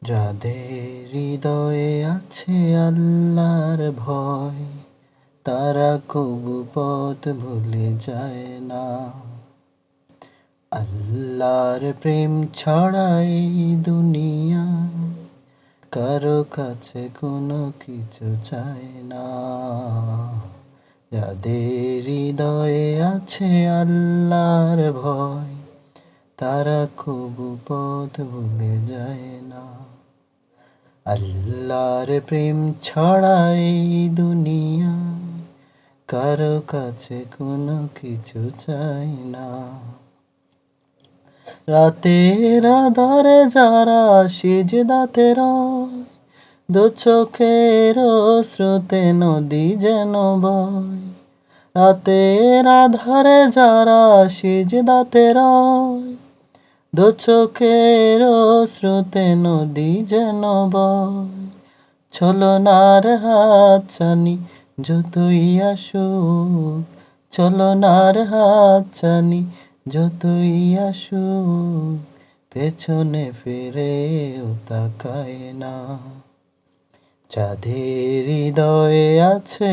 যাদের হৃদয়ে আছে আল্লাহর ভয়, তারা কবু পথ ভুলে যায় না। আল্লাহর প্রেম ছাড়া এই দুনিয়া কারো কাছে কোনো কিছু চায় না। যাদের হৃদয়ে আছে আল্লাহর ভয়, তারা কবু পথ ভুলে যায় না। আল্লাহর প্রেম ছাড়া এই দুনিয়া কারো কাছে কোনো কিছু চাই না। রাতের আধারে যারা সিজদাতে রয়, দু চোখের স্রোতে নদী যেন বয়। রাতের আধারে যারা সিজদাতে রয়, দু চোখের স্রোতে নদী যেন বয়। ছলনার হাত ছানি যতই আসুক, ছলনার হাত ছানি যতই আসুক, পেছনে ফিরেও তাকায় না। যাদের হৃদয়ে আছে